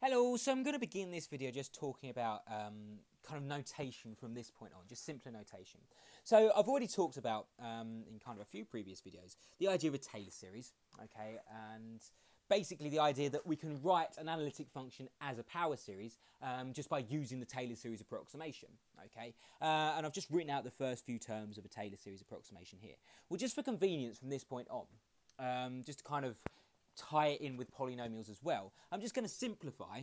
Hello, so I'm going to begin this video just talking about kind of notation from this point on, just simpler notation. So I've already talked about, in kind of a few previous videos, the idea of a Taylor series, okay, and basically the idea that we can write an analytic function as a power series just by using the Taylor series approximation, okay, and I've just written out the first few terms of a Taylor series approximation here. Well, just for convenience from this point on, just to kind of tie it in with polynomials as well, I'm just going to simplify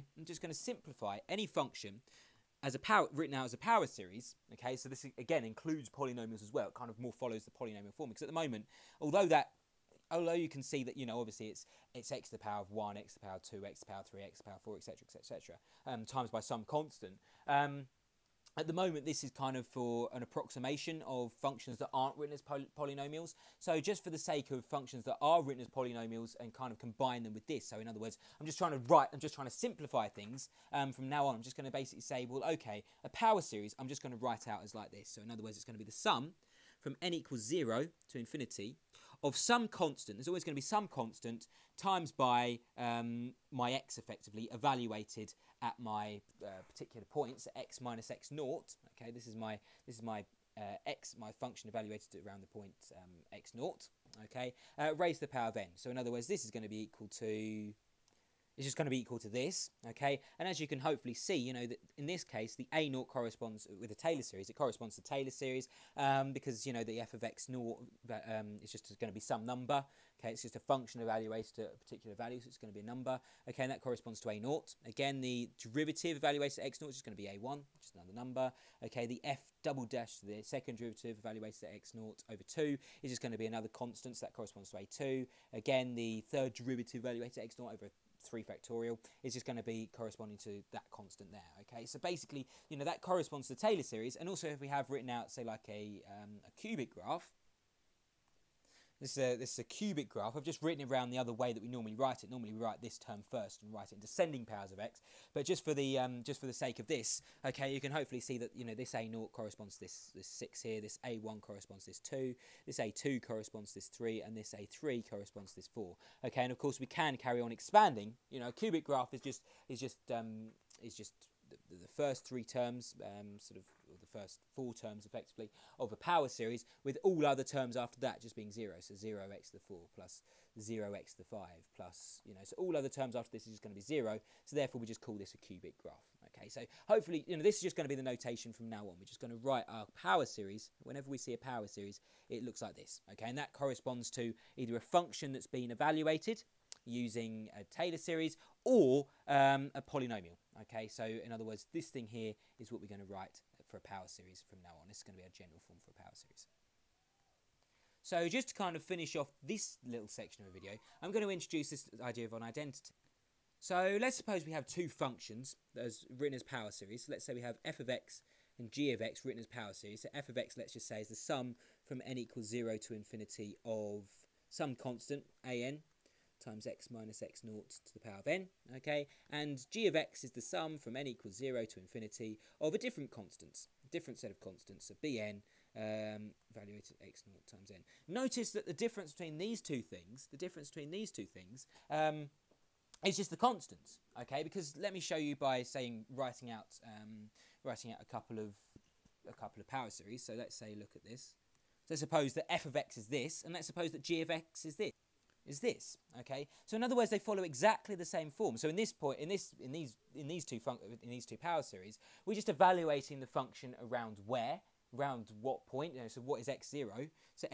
any function as a power, written out as a power series, okay, so this again includes polynomials as well. It kind of more follows the polynomial form, because at the moment, although you can see that, you know, obviously it's x to the power of 1, x to the power of 2, x to the power of 3, x to the power of 4, etc, etc, times by some constant. At the moment, this is kind of for an approximation of functions that aren't written as polynomials. So just for the sake of functions that are written as polynomials and kind of combine them with this. So in other words, I'm just trying to simplify things from now on. I'm just going to basically say, well, okay, a power series, I'm just going to write out as like this. So in other words, it's going to be the sum from n equals 0 to infinity of some constant. There's always going to be some constant times by my x, effectively evaluated at my particular points, x minus x naught. Okay, this is my x, my function evaluated around the point x naught. Okay, raised to the power of n. So in other words, this is going to be equal to. It's just going to be equal to this, okay? And as you can hopefully see, you know, that in this case, the a naught corresponds with the Taylor series. It corresponds to the Taylor series because, you know, the f of x naught is just going to be some number, okay? It's just a function evaluated at a particular value, so it's going to be a number, okay? And that corresponds to a naught. Again, the derivative evaluated at x naught is just going to be a1, which is another number, okay? The f double dash, the second derivative evaluated at x naught over 2 is just going to be another constant, so that corresponds to a2. Again, the third derivative evaluated at x naught over 3 factorial is just going to be corresponding to that constant there, okay? So basically, you know, that corresponds to the Taylor series. And also if we have written out, say, like a cubic graph, this is a cubic graph. I've just written it around the other way that we normally write it. Normally we write this term first and write it in descending powers of x. But just for the sake of this, okay, you can hopefully see that, you know, this a naught corresponds to this 6 here. This a1 corresponds to this 2. This a2 corresponds to this 3, and this a3 corresponds to this 4. Okay, and of course we can carry on expanding. You know, a cubic graph is just the first 3 terms, or the first 4 terms, effectively, of a power series, with all other terms after that just being 0. So 0x to the 4 plus 0x to the 5 plus, you know, so all other terms after this is just going to be 0. So therefore, we just call this a cubic graph. Okay, so hopefully, you know, this is just going to be the notation from now on. We're just going to write our power series. Whenever we see a power series, it looks like this. Okay, and that corresponds to either a function that's been evaluated using a Taylor series or a polynomial. Okay, so in other words, this thing here is what we're going to write for a power series from now on. This is going to be our general form for a power series. So just to kind of finish off this little section of the video, I'm going to introduce this idea of an identity. So let's suppose we have 2 functions as written as power series. So let's say we have f of x and g of x written as power series. So f of x, let's just say, is the sum from n equals 0 to infinity of some constant, an, times x minus x naught to the power of n, okay? And g of x is the sum from n equals 0 to infinity of a different set of constants, so bn, evaluated x naught times n. Notice that the difference between these two things, is just the constants, okay? Because let me show you by writing out a couple of power series. So let's say, look at this. So suppose that f of x is this, and let's suppose that g of x is this. Okay, so in other words, they follow exactly the same form. So in these two power series, we're just evaluating the function around what point. You know, so what is x0? So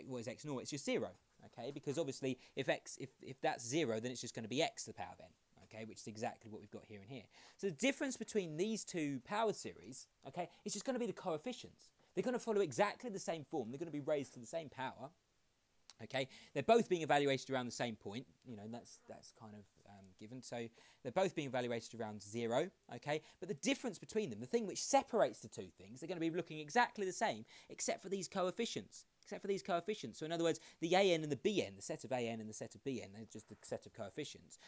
what is x naught? It's just 0. Okay, because obviously if that's 0, then it's just going to be x to the power of n. Okay, which is exactly what we've got here and here. So the difference between these two power series, okay, is just going to be the coefficients. They're going to follow exactly the same form. They're going to be raised to the same power. Okay, they're both being evaluated around the same point, you know, and that's kind of given. So they're both being evaluated around 0, okay, but the difference between them, the thing which separates the two things, they're going to be looking exactly the same, except for these coefficients. So in other words, the an and the bn, the set of an and the set of bn, they're just the set of coefficients,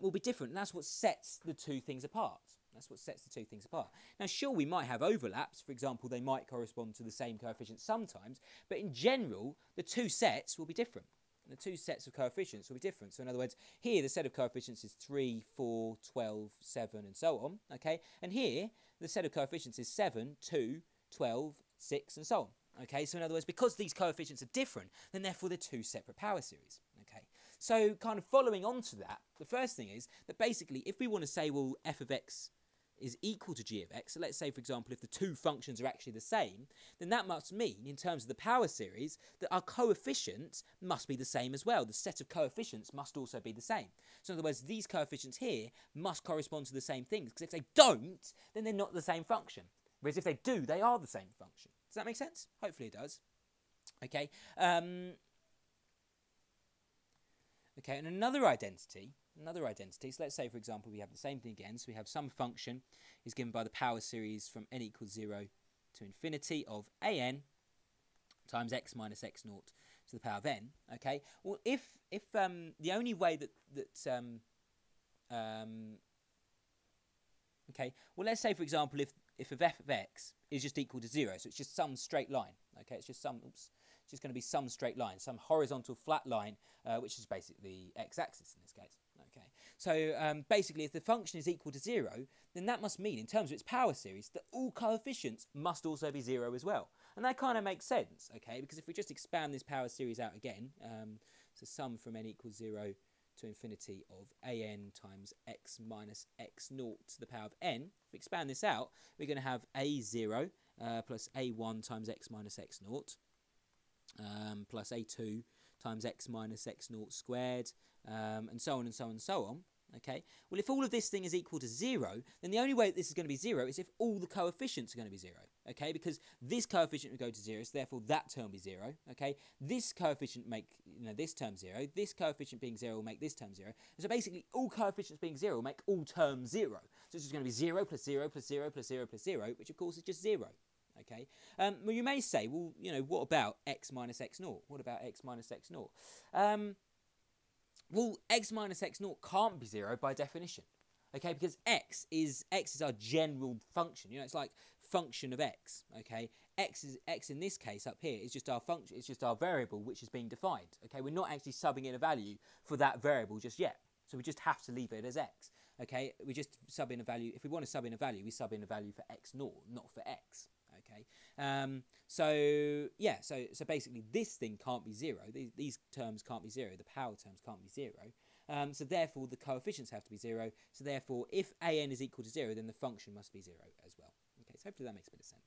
will be different, and that's what sets the two things apart. Now, sure, we might have overlaps. For example, they might correspond to the same coefficient sometimes, but in general, the two sets will be different. the two sets of coefficients will be different. So in other words, here the set of coefficients is 3, 4, 12, 7, and so on, okay? And here, the set of coefficients is 7, 2, 12, 6, and so on, okay? So in other words, because these coefficients are different, then therefore they're two separate power series, okay? So kind of following on to that, the first thing is that basically if we want to say, well, f of x is equal to g of x, so let's say, for example, if the two functions are actually the same, then that must mean, in terms of the power series, that our coefficients must be the same as well. The set of coefficients must also be the same. So in other words, these coefficients here must correspond to the same things, because if they don't, then they're not the same function. Whereas if they do, they are the same function. Does that make sense? Hopefully it does. Okay. Okay, and another identity, so let's say, for example, we have the same thing again. So we have some function is given by the power series from n equals 0 to infinity of an times x minus x naught to the power of n. Okay, well, if the only way okay, well, let's say, for example, if of f of x is just equal to 0, so it's just some straight line. Okay, it's just some, it's just going to be some straight line, some horizontal flat line, which is basically x-axis in this case. Okay, so basically, if the function is equal to 0, then that must mean, in terms of its power series, that all coefficients must also be 0 as well. And that kind of makes sense, okay, because if we just expand this power series out again, so sum from n equals 0 to infinity of an times x minus x naught to the power of n. If we expand this out, we're going to have a0 plus a1 times x minus x naught plus a2 times x minus x naught squared, and so on and so on and so on. Okay, well, if all of this thing is equal to 0, then the only way that this is going to be 0 is if all the coefficients are going to be 0. Okay, because this coefficient will go to 0, so therefore that term will be 0. Okay, this coefficient make this term 0. This coefficient being 0 will make this term 0. And so basically, all coefficients being 0 will make all terms 0. So this is going to be 0 plus 0 plus 0 plus 0 plus 0, which of course is just 0. Okay, well, you may say, well, what about x minus x naught? What about x minus x naught? Well, x minus x naught can't be 0 by definition, okay, because x is our general function. It's like function of x, okay. X in this case up here is just our function. It's just our variable which is being defined, okay. We're not actually subbing in a value for that variable just yet, so we just have to leave it as x, okay. We just sub in a value. If we want to sub in a value, we sub in a value for x naught, not for x. Okay, so yeah, so basically this thing can't be 0. These terms can't be 0. The power terms can't be 0. So therefore the coefficients have to be 0. So therefore, if an is equal to 0, then the function must be 0 as well. Okay, so hopefully that makes a bit of sense.